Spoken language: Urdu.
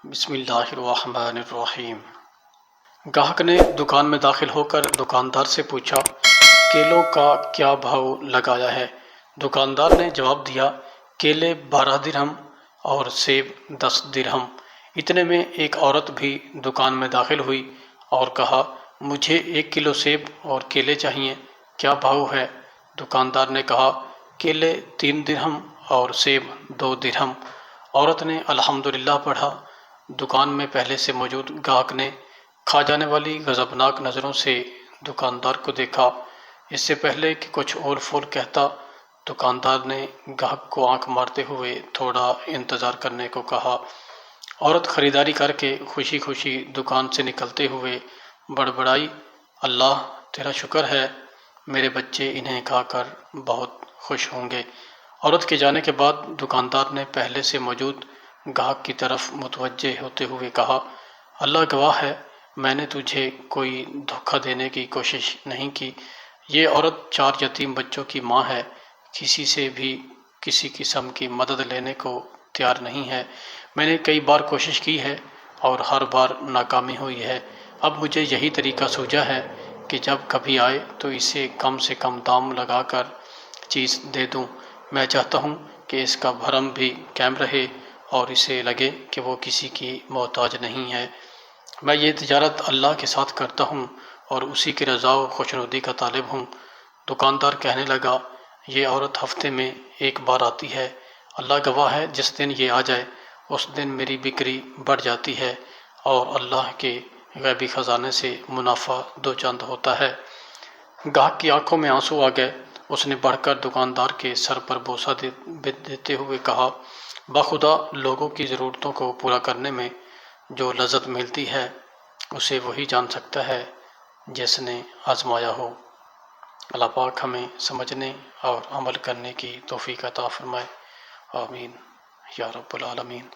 بسم اللہ الرحمن الرحیم۔ گاہک نے دکان میں داخل ہو کر دکاندار سے پوچھا، کیلوں کا کیا بھاؤ لگایا ہے؟ دکاندار نے جواب دیا، کیلے 12 درہم اور سیب 10 درہم۔ اتنے میں ایک عورت بھی دکان میں داخل ہوئی اور کہا، مجھے 1 کلو سیب اور کیلے چاہیے، کیا بھاؤ ہے؟ دکاندار نے کہا، کیلے 3 درہم اور سیب 2 درہم۔ عورت نے الحمدللہ پڑھا۔ دکان میں پہلے سے موجود گاہک نے کھا جانے والی غضبناک نظروں سے دکاندار کو دیکھا۔ اس سے پہلے کہ کچھ اور فول کہتا، دکاندار نے گاہک کو آنکھ مارتے ہوئے تھوڑا انتظار کرنے کو کہا۔ عورت خریداری کر کے خوشی خوشی دکان سے نکلتے ہوئے بڑبڑائی، اللہ تیرا شکر ہے، میرے بچے انہیں کھا کر بہت خوش ہوں گے۔ عورت کے جانے کے بعد دکاندار نے پہلے سے موجود گاہک کی طرف متوجہ ہوتے ہوئے کہا، اللہ گواہ ہے، میں نے تجھے کوئی دھوکہ دینے کی کوشش نہیں کی۔ یہ عورت 4 یتیم بچوں کی ماں ہے، کسی سے بھی کسی قسم کی مدد لینے کو تیار نہیں ہے۔ میں نے کئی بار کوشش کی ہے اور ہر بار ناکامی ہوئی ہے۔ اب مجھے یہی طریقہ سوجا ہے کہ جب کبھی آئے تو اسے کم سے کم دام لگا کر چیز دے دوں۔ میں چاہتا ہوں کہ اس کا بھرم بھی قائم رہے اور اسے لگے کہ وہ کسی کی محتاج نہیں ہے۔ میں یہ تجارت اللہ کے ساتھ کرتا ہوں اور اسی کی رضا و خوشنودی کا طالب ہوں۔ دکاندار کہنے لگا، یہ عورت ہفتے میں 1 بار آتی ہے، اللہ گواہ ہے، جس دن یہ آ جائے اس دن میری بکری بڑھ جاتی ہے اور اللہ کے غیبی خزانے سے منافع 2 چند ہوتا ہے۔ گاہک کی آنکھوں میں آنسو آ گئے۔ اس نے بڑھ کر دکاندار کے سر پر بوسہ دیتے ہوئے کہا، بخدا لوگوں کی ضرورتوں کو پورا کرنے میں جو لذت ملتی ہے اسے وہی جان سکتا ہے جس نے آزمایا ہو۔ اللہ پاک ہمیں سمجھنے اور عمل کرنے کی توفیق عطا فرمائے، آمین یا رب العالمین۔